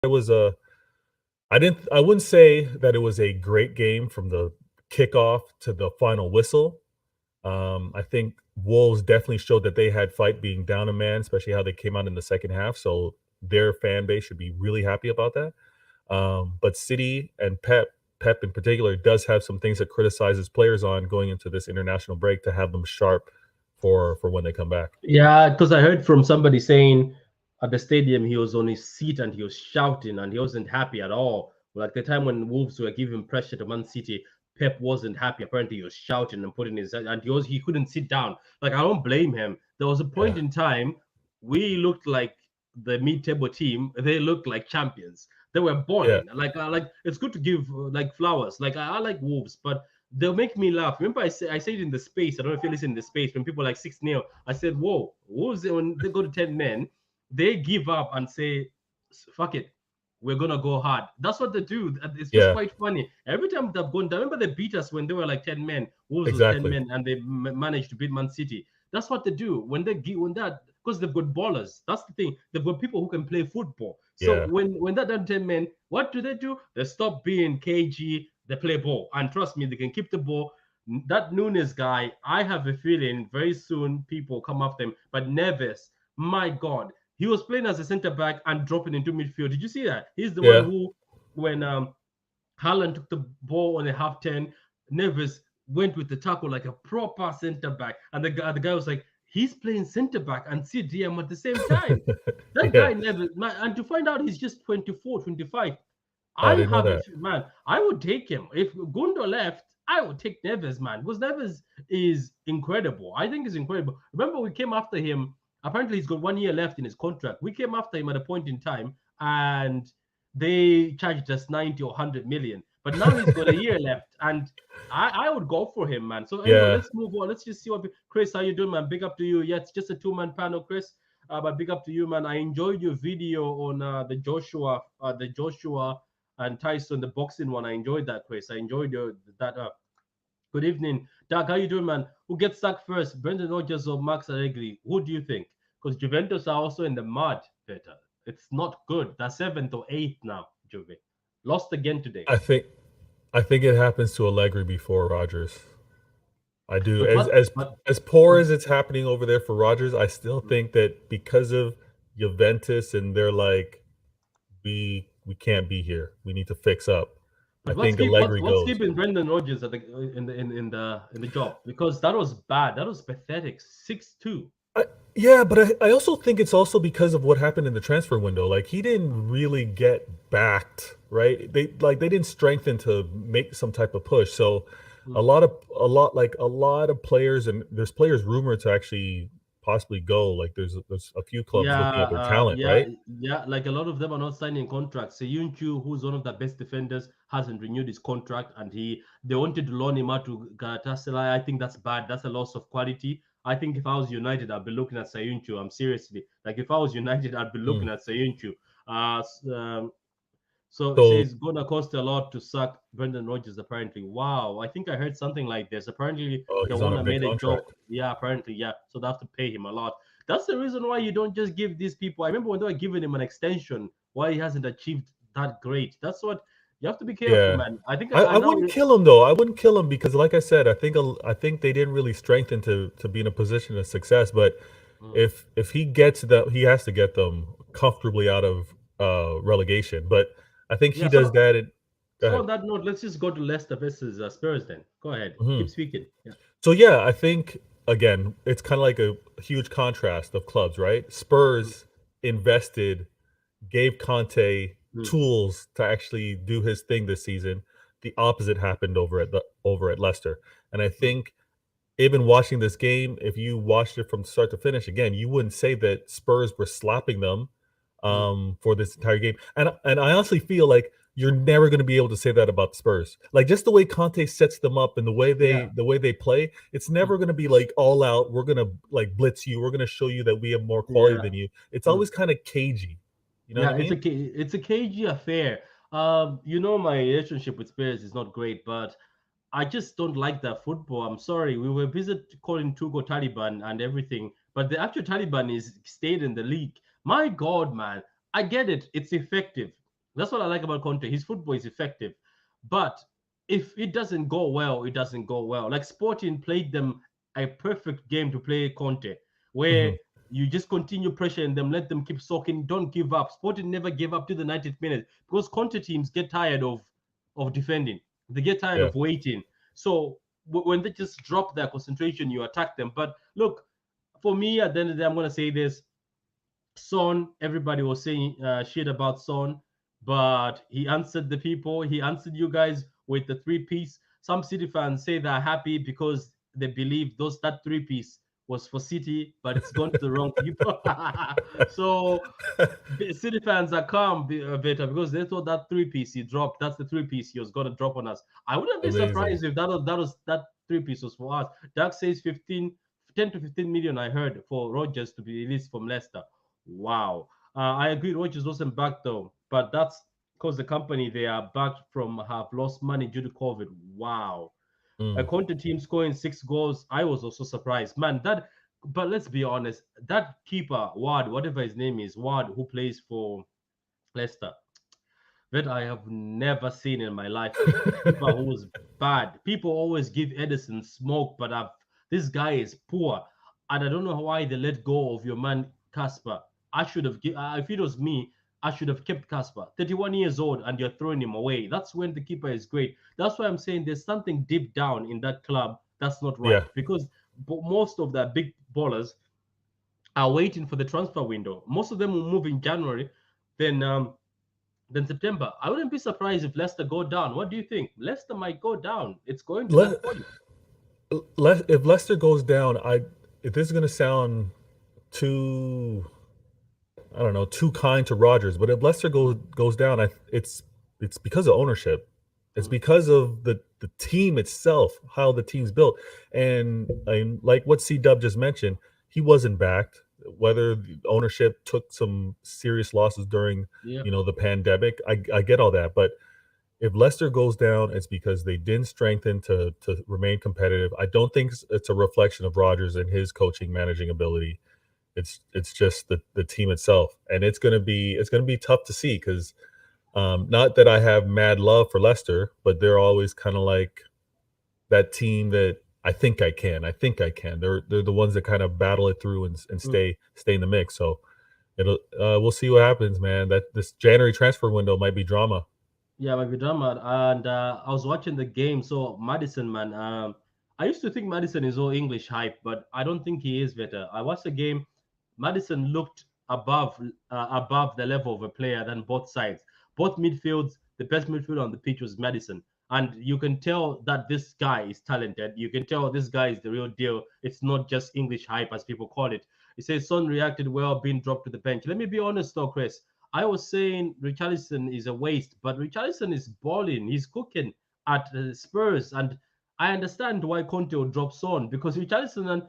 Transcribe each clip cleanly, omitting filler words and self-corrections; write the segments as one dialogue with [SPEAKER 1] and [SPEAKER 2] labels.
[SPEAKER 1] it was a I wouldn't say that it was a great game from the kickoff to the final whistle. I think Wolves definitely showed that they had fight being down a man, especially how they came out in the second half. So their fan base should be really happy about that. But City and Pep in particular, does have some things that criticizes players on going into this international break to have them sharp for when they come back.
[SPEAKER 2] Yeah, because I heard from somebody saying at the stadium he was on his seat and he was shouting and he wasn't happy at all. Like the time when Wolves were giving pressure to Man City, Pep wasn't happy. Apparently, he was shouting and putting his and he couldn't sit down. Like I don't blame him. There was a point
[SPEAKER 1] Yeah,
[SPEAKER 2] in time we looked like the mid-table team. They looked like champions. They were
[SPEAKER 1] yeah,
[SPEAKER 2] balling. Like it's good to give like flowers. Like I like Wolves, but they'll make me laugh. Remember, I said in the space. I don't know if you listen in the space when people like 6-0. I said, "Whoa, Wolves when they go to 10 men, they give up and say, fuck it, we're gonna go hard." That's what they do. And it's just
[SPEAKER 1] yeah,
[SPEAKER 2] quite funny. Every time they've gone down, remember they beat us when they were like 10 men. Wolves was ten
[SPEAKER 1] exactly.
[SPEAKER 2] men, and they managed to beat Man City. That's what they do when they give when that because they've got ballers. That's the thing. They've got people who can play football. So
[SPEAKER 1] Yeah,
[SPEAKER 2] when they're done 10 men, what do? They stop being cagey. They play ball, and trust me, they can keep the ball. That Nunes guy, I have a feeling very soon people come after him. But Neves, my God, he was playing as a centre back and dropping into midfield. Did you see that? He's the one
[SPEAKER 1] yeah.
[SPEAKER 2] who, when Haaland took the ball on a half turn, Neves went with the tackle like a proper centre back, and the guy was like, he's playing centre back and CDM at the same time. That
[SPEAKER 1] Yeah,
[SPEAKER 2] guy never, man, and to find out he's just 24, 25.
[SPEAKER 1] I
[SPEAKER 2] I
[SPEAKER 1] didn't know
[SPEAKER 2] have a
[SPEAKER 1] that.
[SPEAKER 2] man. I would take him if Gundo left. I would take Neves, man, because Neves is incredible. I think he's incredible. Remember, we came after him. Apparently, he's got 1 year left in his contract. We came after him at a point in time, and they charged us 90 or 100 million. But now he's got a year left, and I would go for him, man. So anyway,
[SPEAKER 1] Yeah,
[SPEAKER 2] let's move on. Let's just see what Chris, how you doing, man? Big up to you. Yeah, it's just a two-man panel, Chris. But big up to you, man. I enjoyed your video on the Joshua and Tyson, the boxing one. I enjoyed that, Chris. I enjoyed that. Good evening, Doug. How you doing, man? Who gets sacked first, Brendan Rodgers or Max Allegri? Who do you think? Because Juventus are also in the mud, Peter. It's not good. They're seventh or eighth now, Juve. Lost again today.
[SPEAKER 1] I think I think it happens to Allegri before Rodgers. I do.
[SPEAKER 2] But what? But
[SPEAKER 1] As poor as it's happening over there for Rodgers, I still think that because of Juventus and they're like, we can't be here. We need to fix up. I
[SPEAKER 2] but what's
[SPEAKER 1] think
[SPEAKER 2] keep what's
[SPEAKER 1] Allegri
[SPEAKER 2] what's
[SPEAKER 1] goes.
[SPEAKER 2] keeping Brendan Rodgers at the in the job? Because that was bad. That was pathetic. 6-2.
[SPEAKER 1] I, yeah, but I also think it's also because of what happened in the transfer window. Like he didn't really get backed, right? They didn't strengthen to make some type of push. So a lot of players and there's players rumored to actually possibly go. Like there's a few clubs
[SPEAKER 2] Yeah,
[SPEAKER 1] looking at their talent,
[SPEAKER 2] yeah,
[SPEAKER 1] right?
[SPEAKER 2] yeah. Like a lot of them are not signing contracts. So Yunchu, who's one of the best defenders, hasn't renewed his contract, and they wanted to loan him out to Galatasaray. I think that's bad. That's a loss of quality. I think if I was United, I'd be looking at Sayuncu. I'm seriously like if I was United, I'd be looking
[SPEAKER 1] Mm.
[SPEAKER 2] at Sayuncu. So it
[SPEAKER 1] So
[SPEAKER 2] says gonna cost a lot to sack Brendan Rodgers. Apparently, wow. I think I heard something like this. Apparently, the
[SPEAKER 1] he's on
[SPEAKER 2] one
[SPEAKER 1] a
[SPEAKER 2] I
[SPEAKER 1] big
[SPEAKER 2] made a joke.
[SPEAKER 1] contract.
[SPEAKER 2] Yeah, apparently, yeah. So they have to pay him a lot. That's the reason why you don't just give these people. I remember when they were giving him an extension, why he hasn't achieved that great. That's what you have to be careful,
[SPEAKER 1] Yeah.
[SPEAKER 2] man. I think
[SPEAKER 1] I
[SPEAKER 2] I now.
[SPEAKER 1] wouldn't kill him though. I wouldn't kill him because, like I said, I think they didn't really strengthen to be in a position of success. But
[SPEAKER 2] Mm.
[SPEAKER 1] if he gets that, he has to get them comfortably out of relegation. But I think he
[SPEAKER 2] Yeah.
[SPEAKER 1] does
[SPEAKER 2] So
[SPEAKER 1] that. And go
[SPEAKER 2] so
[SPEAKER 1] ahead.
[SPEAKER 2] on that note, let's just go to Leicester versus Spurs. Then go ahead.
[SPEAKER 1] Mhm.
[SPEAKER 2] Keep speaking. Yeah.
[SPEAKER 1] So yeah, I think again, it's kind of like a huge contrast of clubs, right?
[SPEAKER 2] Mm,
[SPEAKER 1] Spurs invested, gave Conte
[SPEAKER 2] mm,
[SPEAKER 1] tools to actually do his thing this season. The opposite happened over at Leicester, and I
[SPEAKER 2] mm.
[SPEAKER 1] think even watching this game, if you watched it from start to finish, again, you wouldn't say that Spurs were slapping them
[SPEAKER 2] Mm.
[SPEAKER 1] for this entire game. And I honestly feel like you're never going to be able to say that about the Spurs. Like just the way Conte sets them up and
[SPEAKER 2] Yeah.
[SPEAKER 1] the way they play, it's
[SPEAKER 2] Mm.
[SPEAKER 1] never going to be like all out. We're going to like blitz you. We're going to show you that we have more quality
[SPEAKER 2] Yeah.
[SPEAKER 1] than you. It's
[SPEAKER 2] Mm.
[SPEAKER 1] always kind of cagey. You know what
[SPEAKER 2] Yeah,
[SPEAKER 1] I mean?
[SPEAKER 2] it's a cagey affair. My relationship with Spurs is not great, but I just don't like that football. I'm sorry. We were busy calling Tugo Taliban and everything, but the actual Taliban is stayed in the league. My God, man, I get it. It's effective. That's what I like about Conte. His football is effective, but if it doesn't go well, it doesn't go well. Like Sporting played them a perfect game to play Conte, where
[SPEAKER 1] Mhm.
[SPEAKER 2] you just continue pressuring them, let them keep soaking, don't give up. Sporting never gave up to the 90th minute because Conte teams get tired of defending. They get tired
[SPEAKER 1] Yeah.
[SPEAKER 2] of waiting. So when they just drop their concentration, you attack them. But look, for me, at the end of the day, I'm gonna say this: Son, everybody was saying shit about Son, but he answered the people. He answered you guys with the three piece. Some City fans say they're happy because they believe that three piece was for City, but it's gone to the wrong people. So City fans are calm, better, because they thought that three piece he dropped. That's the three piece he was gonna drop on us. I wouldn't be
[SPEAKER 1] Amazing.
[SPEAKER 2] surprised if that three piece was for us. Doug says 10 to 15 million. I heard for Rogers to be released from Leicester. Wow. I agree. Rogers wasn't back though, but that's because the company they are backed from have lost money due to COVID. Wow. A
[SPEAKER 1] Mm.
[SPEAKER 2] Conte team scoring 6 goals. I was also surprised, man. But let's be honest, that keeper Ward, whatever his name is, Ward, who plays for Leicester, that I have never seen in my life. A keeper who was bad. People always give Edison smoke, but this guy is poor, and I don't know why they let go of your man Casper. I should have, if it was me, I should have kept Casper. 31 years old, and you're throwing him away. That's when the keeper is great. That's why I'm saying there's something deep down in that club that's not right
[SPEAKER 1] Yeah.
[SPEAKER 2] because most of the big ballers are waiting for the transfer window. Most of them will move in January. Then September. I wouldn't be surprised if Leicester go down. What do you think? Leicester might go down. It's going to
[SPEAKER 1] Let,
[SPEAKER 2] that point.
[SPEAKER 1] if Leicester goes down, if this is going to sound too, I don't know, too kind to Rodgers, but if Leicester goes down, it's because of ownership. It's
[SPEAKER 2] Mm,
[SPEAKER 1] because of the team itself, how the team's built, and like what C Dub just mentioned, he wasn't backed. Whether the ownership took some serious losses during
[SPEAKER 2] yeah.
[SPEAKER 1] the pandemic, I get all that, but if Leicester goes down, it's because they didn't strengthen to remain competitive. I don't think it's a reflection of Rodgers and his coaching managing ability. It's just the team itself, and it's gonna be tough to see because not that I have mad love for Leicester, but they're always kind of like that team that I think I can. They're the ones that kind of battle it through and
[SPEAKER 2] Mm.
[SPEAKER 1] stay in the mix. So we'll see what happens, man. That this January transfer window might be drama.
[SPEAKER 2] Yeah, my drama. And I was watching the game. So Madison, man. I used to think Madison is all English hype, but I don't think he is better. I watched the game. Madison looked above the level of a player than both sides. Both midfields, the best midfielder on the pitch was Madison. And you can tell that this guy is talented. You can tell this guy is the real deal. It's not just English hype, as people call it. He says Son reacted well, being dropped to the bench. Let me be honest, though, Chris. I was saying Richarlison is a waste, but Richarlison is balling. He's cooking at Spurs, and I understand why Conte will drop Son because Richarlison and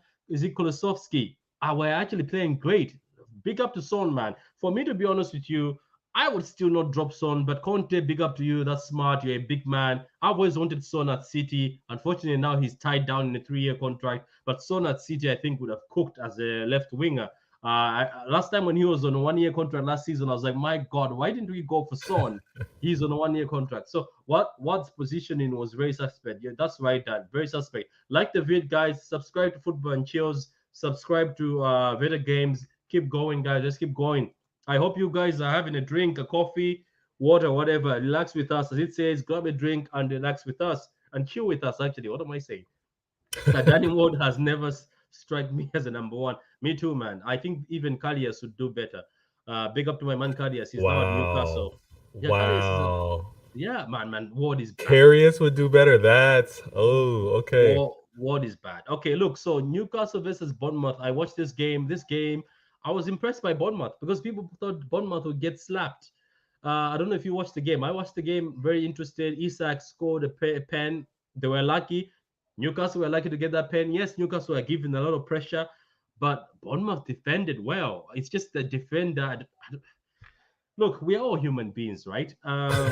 [SPEAKER 2] Kulusevski were actually playing great. Big up to Son, man. For me, to be honest with you, I would still not drop Son, but Conte, big up to you. That's smart. You're a big man. I've always wanted Son at City. Unfortunately, now he's tied down in a 3-year contract. But Son at City, I think, would have cooked as a left winger. Last time when he was on a 1-year contract last season, I was like, my God, why didn't we go for Son? He's on a 1-year contract. So what's positioning was very suspect. Yeah, that's right, Dad. Very suspect. Like the vid, guys. Subscribe to Football and Chills. Subscribe to Veda Games. Keep going, guys. Let's keep going. I hope you guys are having a drink, a coffee, water, whatever. Relax with us. As it says, grab a drink and relax with us and chill with us, actually. What am I saying? Danny Ward has never struck me as a number one. Me too, man. I think even Kalias would do better. Big up to my man Kalias. He's now at
[SPEAKER 1] Wow.
[SPEAKER 2] Newcastle. Yeah, Kalias is a
[SPEAKER 1] Wow.
[SPEAKER 2] yeah, man. Ward is bad.
[SPEAKER 1] Carius would do better. That's okay.
[SPEAKER 2] Ward is bad. Okay, look. So Newcastle versus Bournemouth. I watched this game. I was impressed by Bournemouth because people thought Bournemouth would get slapped. I don't know if you watched the game. I watched the game. Very interested. Isak scored a pen. They were lucky. Newcastle were lucky to get that pen. Yes, Newcastle were given a lot of pressure, but Bournemouth defended well. It's just the defender. Look, we're all human beings, right? That's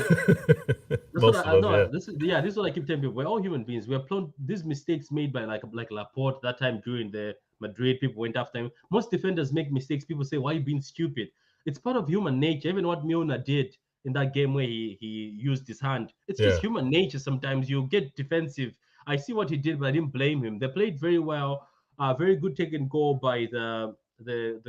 [SPEAKER 2] what
[SPEAKER 1] Most of
[SPEAKER 2] I
[SPEAKER 1] us, yeah.
[SPEAKER 2] know. This is what I keep telling people. We're all human beings. We're prone these mistakes made by like Laporte that time during the Madrid. People went after him. Most defenders make mistakes. People say, "Why are you being stupid?" It's part of human nature. Even what Milner did. in that game where he used his hand. It's just
[SPEAKER 1] Yeah.
[SPEAKER 2] human nature. Sometimes you get defensive. I see what he did, but I didn't blame him. They played very well. Very good taken goal by the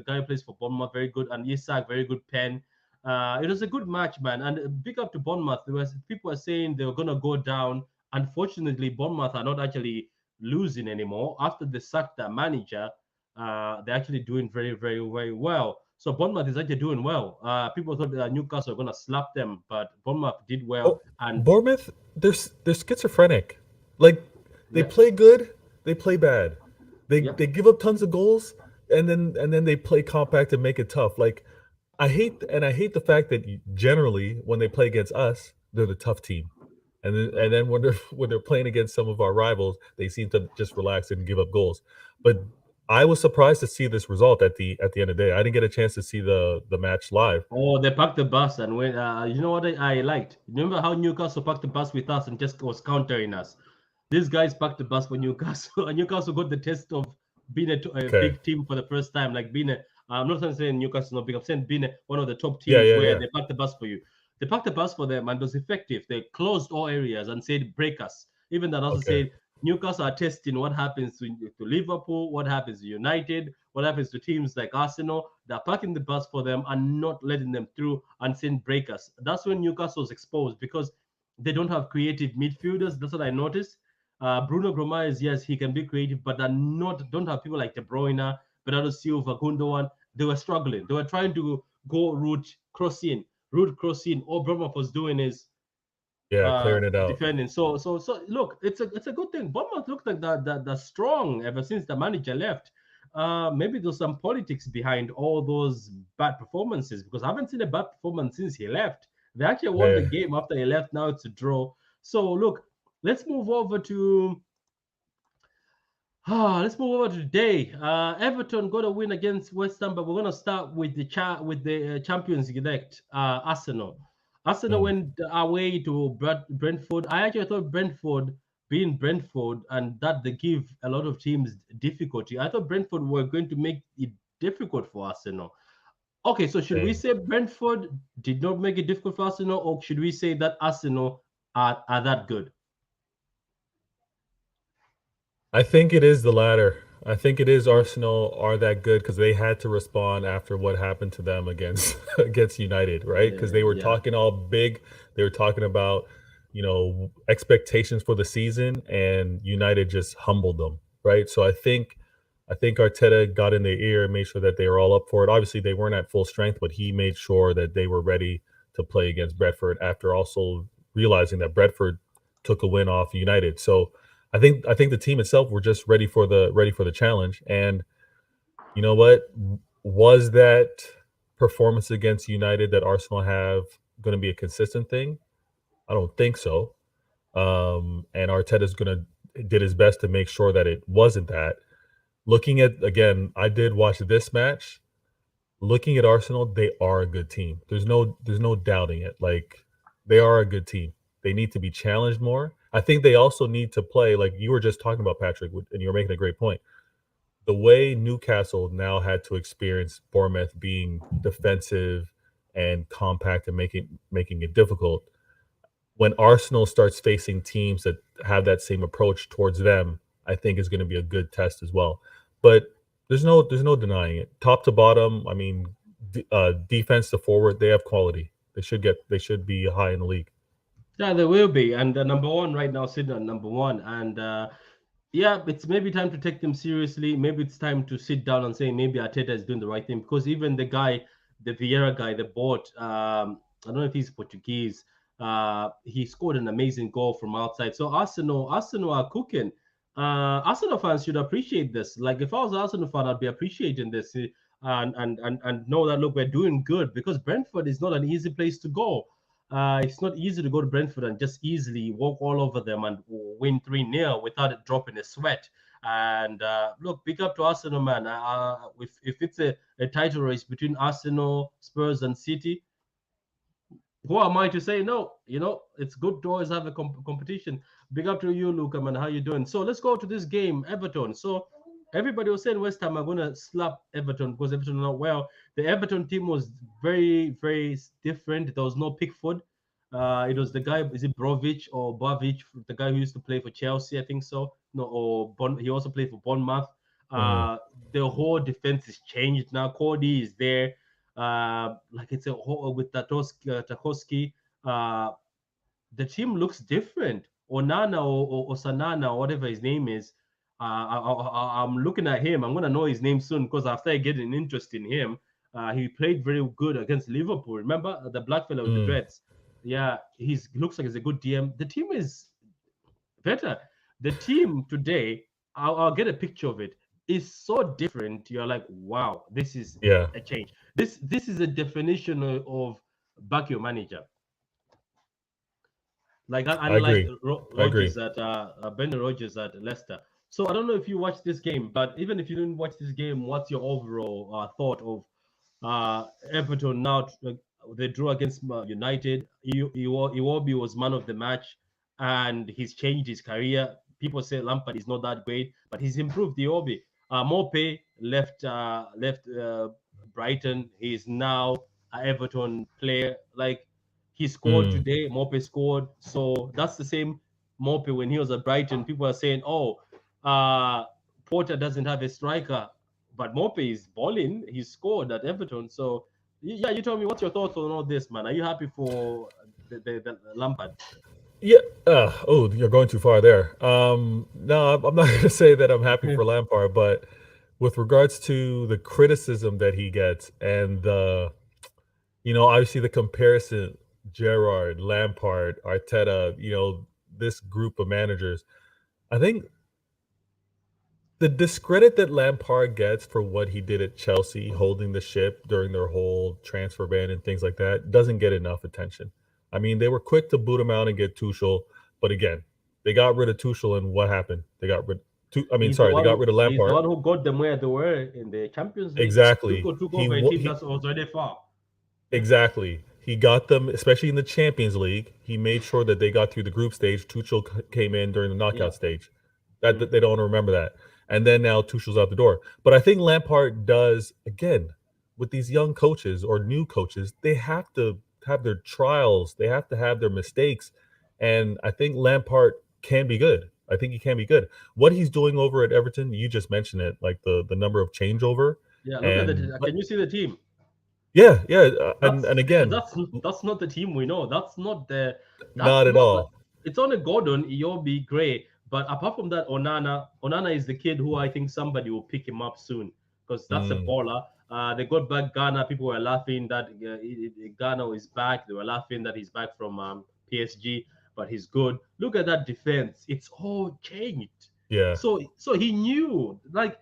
[SPEAKER 2] guy who plays for Bournemouth. Very good, and Isak, very good pen. It was a good match, man. And big up to Bournemouth. There was people are saying they were gonna go down. Unfortunately, Bournemouth are not actually losing anymore after they sacked their manager. They're actually doing very, very, very well. So Bournemouth is actually doing well. People thought Newcastle were gonna slap them, but Bournemouth did well.
[SPEAKER 1] Oh,
[SPEAKER 2] And
[SPEAKER 1] Bournemouth, they're schizophrenic. Like they
[SPEAKER 2] yeah,
[SPEAKER 1] play good, they play bad.
[SPEAKER 2] yeah,
[SPEAKER 1] They give up tons of goals, and then they play compact and make it tough. Like I hate the fact that generally when they play against us, they're the tough team, and then when they're when they're playing against some of our rivals, they seem to just relax and give up goals. But I was surprised to see this result at the end of the day. I didn't get a chance to see the match live.
[SPEAKER 2] oh, they packed the bus and went. You know what I liked? Remember how Newcastle packed the bus with us and just was countering us? These guys packed the bus for Newcastle, and Newcastle got the test of being a
[SPEAKER 1] Okay.
[SPEAKER 2] big team for the first time. Like being a, I'm not saying Newcastle not big. I'm saying being one of the top
[SPEAKER 1] Yeah,
[SPEAKER 2] teams
[SPEAKER 1] yeah,
[SPEAKER 2] where
[SPEAKER 1] yeah.
[SPEAKER 2] they packed the bus for you. They packed the bus for them and it was effective. They closed all areas and said break us. Even that also
[SPEAKER 1] Okay.
[SPEAKER 2] said Newcastle are testing what happens to Liverpool, what happens to United, what happens to teams like Arsenal. They're parking the bus for them and not letting them through and saying break us. That's when Newcastle's exposed because they don't have creative midfielders. That's what I noticed. Bruno Gomes, yes, he can be creative, but they're not don't have people like De Bruyne, Bernardo Silva, Gundogan. They were struggling. They were trying to go route cross in. All Bournemouth was doing is
[SPEAKER 1] Yeah, clearing it out.
[SPEAKER 2] defending. So look, it's a good thing. Bournemouth looked like that strong ever since the manager left. Maybe there's some politics behind all those bad performances because I haven't seen a bad performance since he left. They actually won the
[SPEAKER 1] Yeah.
[SPEAKER 2] game after he left. Now it's a draw. So look, let's move over to let's move over to today. Everton got a win against West Ham, but we're gonna start with the Champions Elect, Arsenal. Arsenal
[SPEAKER 1] Mm.
[SPEAKER 2] went away to Brentford. I actually thought Brentford, being Brentford, and that they give a lot of teams difficulty. I thought Brentford were going to make it difficult for Arsenal. Okay, so should we
[SPEAKER 1] Same.
[SPEAKER 2] say Brentford did not make it difficult for Arsenal, or should we say that Arsenal are that good?
[SPEAKER 1] I think it is the latter. I think it is Arsenal are that good because they had to respond after what happened to them against against United, right? Because they were
[SPEAKER 2] Yeah.
[SPEAKER 1] talking all big. They were talking about, you know, expectations for the season, and United just humbled them, right? So I think Arteta got in their ear and made sure that they were all up for it. Obviously, they weren't at full strength, but he made sure that they were ready to play against Brentford after also realizing that Brentford took a win off United. So I think the team itself were just ready for the challenge. And you know what? Was that performance against United that Arsenal have going to be a consistent thing? I don't think so. And Arteta's going to did his best to make sure that it wasn't that. Looking at again, I did watch this match. Looking at Arsenal, they are a good team. There's no doubting it. Like they are a good team. They need to be challenged more. I think they also need to play like you were just talking about, Patrick, and you were making a great point. The way Newcastle now had to experience Bournemouth being defensive and compact and making it difficult. When Arsenal starts facing teams that have that same approach towards them, I think is going to be a good test as well. But there's no denying it. Top to bottom, I mean, defense to forward, they have quality. They should be high in the league.
[SPEAKER 2] Yeah, there will be, and number one right now, sitting at number one, and yeah, it's maybe time to take them seriously. Maybe it's time to sit down and say maybe Arteta is doing the right thing because even the guy, the Vieira guy, they bought, I don't know if he's Portuguese. He scored an amazing goal from outside. So Arsenal are cooking. Arsenal fans should appreciate this. Like if I was an Arsenal fan, I'd be appreciating this and know that look, we're doing good because Brentford is not an easy place to go. It's not easy to go to Brentford and just easily walk all over them and win 3-0 without it dropping a sweat. And look, big up to Arsenal, man. If it's a title race between Arsenal, Spurs, and City, who am I to say no? You know, it's good to always have a competition. Big up to you, Luca, man. How you doing? So let's go to this game, Everton. So Everybody was saying West Ham are gonna slap Everton because Everton are not well. The Everton team was very, very different. There was no Pickford. It was the guy, is it Brovic or Bavic, the guy who used to play for Chelsea, I think so. No, or he also played for Bournemouth.
[SPEAKER 1] Mm,
[SPEAKER 2] The whole defense is changed now. Cody is there. Like it's a whole with Tarkowski. The team looks different. Onana or Sanana or whatever his name is. I'm looking at him. I'm gonna know his name soon because I started getting interest in him. He played very good against Liverpool. Remember the black fellow with the
[SPEAKER 1] mm,
[SPEAKER 2] dreads? Yeah, looks like he's a good DM. The team is better. The team today, I'll get a picture of it. Is so different. You're like, wow, this is
[SPEAKER 1] yeah,
[SPEAKER 2] a change. This is a definition of back your manager. Like that,
[SPEAKER 1] I
[SPEAKER 2] unlike
[SPEAKER 1] agree. I agree.
[SPEAKER 2] Rogers at Brendan Rogers at Leicester. So I don't know if you watched this game, but even if you didn't watch this game, what's your overall thought of Everton now? They drew against United. Iwobi was man of the match, and he's changed his career. People say Lampard is not that great, but he's improved Iwobi. Mope left Brighton. He's now an Everton player. Like he scored
[SPEAKER 1] Mm.
[SPEAKER 2] today. Mope scored. So that's the same Mope when he was at Brighton. People are saying, oh, Porter doesn't have a striker, but Mope is balling. He scored at Everton. So, yeah, you tell me what's your thoughts on all this, man? Are you happy for the Lampard?
[SPEAKER 1] Yeah. Oh, you're going too far there. No, I'm not going to say that I'm happy for Lampard, but with regards to the criticism that he gets and obviously the comparison, Gerrard, Lampard, Arteta, this group of managers, I think the discredit that Lampard gets for what he did at Chelsea, holding the ship during their whole transfer ban and things like that, doesn't get enough attention. I mean, they were quick to boot him out and get Tuchel, but again, they got rid of Tuchel, and what happened? They got rid. They got rid of
[SPEAKER 2] He's the
[SPEAKER 1] Lampard.
[SPEAKER 2] one who got them where they were in the Champions League.
[SPEAKER 1] Exactly.
[SPEAKER 2] Tuchel took over a team that was already far.
[SPEAKER 1] Exactly. He got them, especially in the Champions League. He made sure that they got through the group stage. Tuchel came in during the
[SPEAKER 2] Yeah.
[SPEAKER 1] knockout stage.
[SPEAKER 2] Mm-hmm.
[SPEAKER 1] That they don't remember that. And then now Tuchel's out the door. But I think Lampard does again with these young coaches or new coaches. They have to have their trials. They have to have their mistakes. And I think Lampard can be good. I think he can be good. What he's doing over at Everton, you just mentioned it, like the number of changeover.
[SPEAKER 2] Yeah, look at
[SPEAKER 1] And
[SPEAKER 2] the. Can you see the team?
[SPEAKER 1] yeah, yeah, and
[SPEAKER 2] That's
[SPEAKER 1] again,
[SPEAKER 2] that's not the team we know. That's
[SPEAKER 1] not at
[SPEAKER 2] not like
[SPEAKER 1] all.
[SPEAKER 2] it's only Gordon, Iyobi, Gray. But apart from that, Onana is the kid who I think somebody will pick him up soon because that's a
[SPEAKER 1] Mm,
[SPEAKER 2] baller. They got back Ghana. People were laughing that Ghana is back. They were laughing that he's back from PSG, but he's good. Look at that defense. It's all changed.
[SPEAKER 1] yeah,
[SPEAKER 2] So he knew that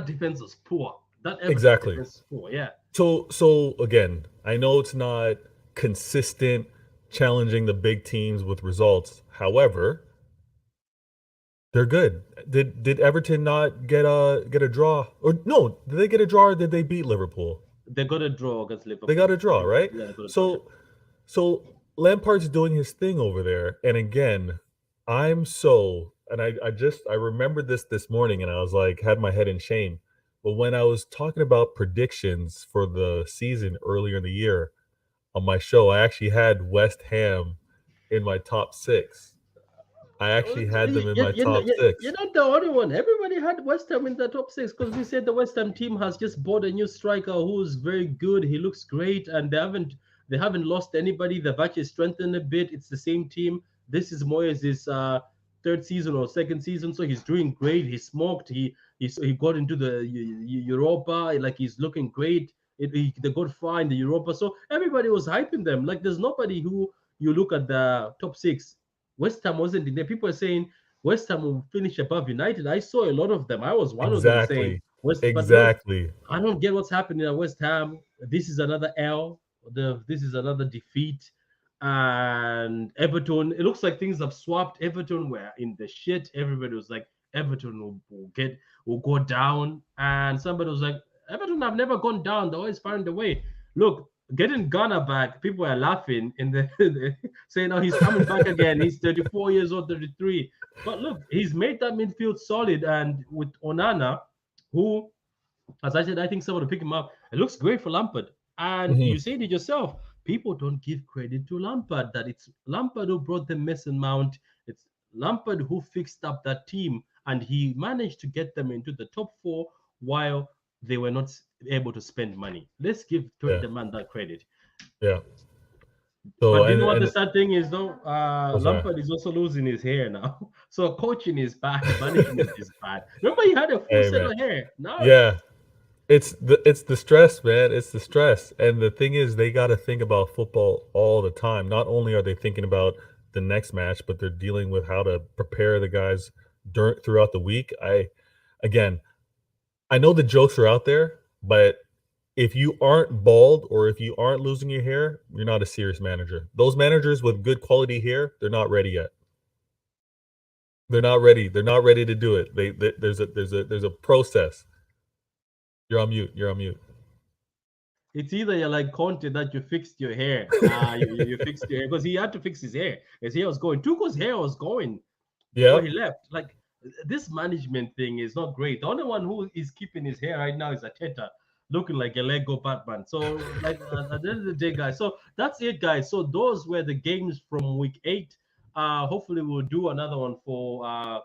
[SPEAKER 2] defense was poor. That Everton
[SPEAKER 1] exactly.
[SPEAKER 2] defense is poor. Yeah.
[SPEAKER 1] So again, I know it's not consistent challenging the big teams with results. However, they're good. Did Everton not get a draw? Or no, did they get a draw or did they beat Liverpool?
[SPEAKER 2] They got a draw against
[SPEAKER 1] They got
[SPEAKER 2] Liverpool.
[SPEAKER 1] a draw, right?
[SPEAKER 2] Yeah, they got a draw. Yeah.
[SPEAKER 1] So Lampard's doing his thing over there. And again, I remembered this morning and I was like, had my head in shame. But when I was talking about predictions for the season earlier in the year on my show, I actually had West Ham in my top six. I actually had them in my top
[SPEAKER 2] You're
[SPEAKER 1] six.
[SPEAKER 2] not the only one. Everybody had West Ham in the top six because we said the West Ham team has just bought a new striker who's very good. He looks great, and they haven't lost anybody. They've actually strengthened a bit. It's the same team. This is Moyes' third season or second season, so he's doing great. He smoked. He got into the Europa. Like he's looking great. They got far in the Europa, so everybody was hyping them. Like there's nobody who you look at the top six. West Ham wasn't in there. People are saying West Ham will finish above United. I saw a lot of them. I was one of them saying
[SPEAKER 1] Exactly.
[SPEAKER 2] West, but no,
[SPEAKER 1] Exactly.
[SPEAKER 2] I don't get what's happening at West Ham. This is another L. This is another defeat. And Everton, it looks like things have swapped. Everton were in the shit. Everybody was like, Everton will go down. And somebody was like, Everton have never gone down. They always find a way. Look, getting Ghana back, people are laughing in saying, "Oh, he's coming back again. He's 34 years old, 33." But look, he's made that midfield solid, and with Onana, who, as I said, I think someone to pick him up. It looks great for Lampard. And you
[SPEAKER 1] Mhm.
[SPEAKER 2] said it yourself. People don't give credit to Lampard. That it's Lampard who brought the Mason Mount. It's Lampard who fixed up that team, and he managed to get them into the top four while they were not able to spend money. Let's give
[SPEAKER 1] Yeah,
[SPEAKER 2] the man that credit.
[SPEAKER 1] yeah. So
[SPEAKER 2] But do you know what the
[SPEAKER 1] and
[SPEAKER 2] sad thing is, though?
[SPEAKER 1] what's that?
[SPEAKER 2] Lampard is also losing his hair now. So coaching is bad, management is bad. Remember, he had a full
[SPEAKER 1] Hey
[SPEAKER 2] set
[SPEAKER 1] man,
[SPEAKER 2] of hair. Now
[SPEAKER 1] yeah. It's the stress, man. It's the stress. And the thing is, they got to think about football all the time. Not only are they thinking about the next match, but they're dealing with how to prepare the guys throughout the week. Again, I know the jokes are out there, but if you aren't bald or if you aren't losing your hair, you're not a serious manager. Those managers with good quality hair, they're not ready yet. They're not ready. They're not ready to do it. There's a process. You're on mute. You're on mute.
[SPEAKER 2] it's either you're like Conte that you fixed your hair. You fixed your hair because he had to fix his hair. His hair was going. Tuchel's hair was going before he
[SPEAKER 1] Yep.
[SPEAKER 2] left. Like this management thing is not great. The only one who is keeping his hair right now is Ateta, looking like a Lego Batman. So like at the end of the day, guys. So that's it, guys. So those were the games from week 8. Hopefully we'll do another one for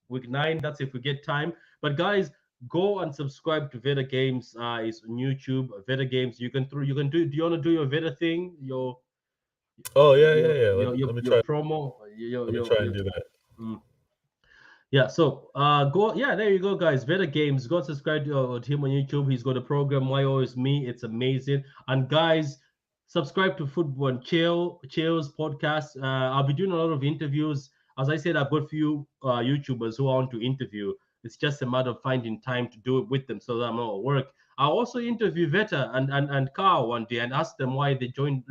[SPEAKER 2] week 9. That's if we get time. But guys, go and subscribe to Veda Games. It's on YouTube. Veda Games. You can do. Do you want to do your Veda thing?
[SPEAKER 1] Oh yeah, yeah, yeah. Let me
[SPEAKER 2] Your
[SPEAKER 1] try.
[SPEAKER 2] promo.
[SPEAKER 1] Let me try and do that.
[SPEAKER 2] Mm. Yeah, so go, yeah, there you go, guys. Veda Games, go subscribe to him on YouTube. He's got a program, Why Always Me. It's amazing. And guys, subscribe to Football and Chill's podcast. I'll be doing a lot of interviews. As I said, I've got a few YouTubers who I want to interview. It's just a matter of finding time to do it with them so that I'm not at work. I'll also interview Veta and Carl one day and ask them why they joined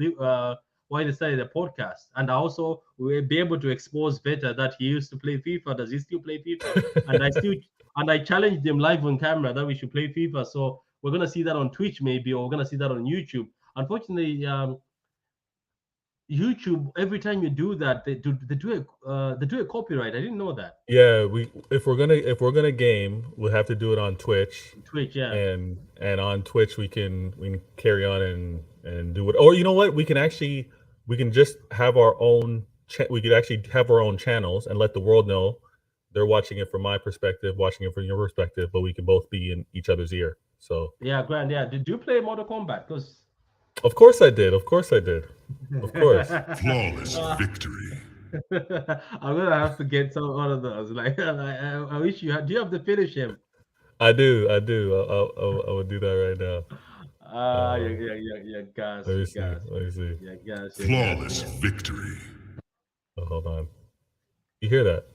[SPEAKER 2] why they started the podcast. And I also will be able to expose Veta that he used to play FIFA. Does he still play FIFA? And I challenged him live on camera that we should play FIFA. So we're gonna see that on Twitch maybe, or we're gonna see that on YouTube. Unfortunately, YouTube every time you do that, they do a copyright. I didn't know that.
[SPEAKER 1] Yeah, we if we're gonna game, we'll have to do it on Twitch,
[SPEAKER 2] Twitch, yeah.
[SPEAKER 1] and on Twitch we can carry on and do it. Or you know what? We can just have our own. We could actually have our own channels and let the world know they're watching it from my perspective, watching it from your perspective, but we can both be in each other's ear. So,
[SPEAKER 2] Yeah, Grand, yeah. Did you play Mortal Kombat? Because
[SPEAKER 1] of course I did. Of course I did. Of course.
[SPEAKER 3] Flawless victory.
[SPEAKER 2] I'm gonna have to get some one of those. Like, I wish you had. Do you have to finish him?
[SPEAKER 1] I do. I do. I will do that right now. Um,
[SPEAKER 2] Yeah, gas,
[SPEAKER 1] let me
[SPEAKER 2] you
[SPEAKER 1] see.
[SPEAKER 2] gas,
[SPEAKER 1] Let me see.
[SPEAKER 2] yeah, gas, yeah, gas.
[SPEAKER 3] Flawless victory.
[SPEAKER 1] Oh, hold on. You hear that?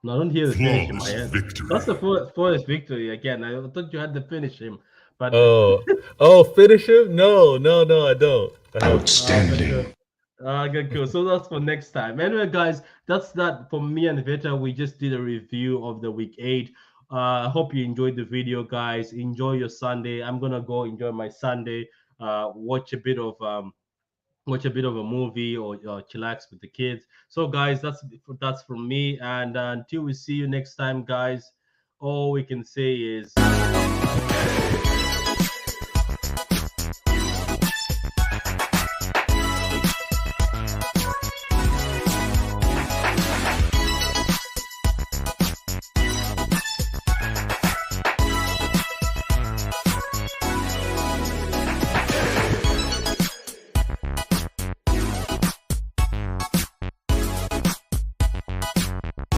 [SPEAKER 2] No, I don't hear the finish in my
[SPEAKER 3] Flawless
[SPEAKER 2] head.
[SPEAKER 3] victory.
[SPEAKER 2] That's the first victory again. I thought you had to finish him, but
[SPEAKER 1] Oh, finish him? No, no, no, I don't. I have.
[SPEAKER 3] Outstanding.
[SPEAKER 2] okay, cool. So that's for next time. Anyway, guys, that's that for me and Vita. We just did a review of the week 8. I hope you enjoyed the video, guys. Enjoy your Sunday. I'm gonna go enjoy my Sunday. Watch a bit of a movie or chillax with the kids. So, guys, that's from me. And until we see you next time, guys, all we can say is.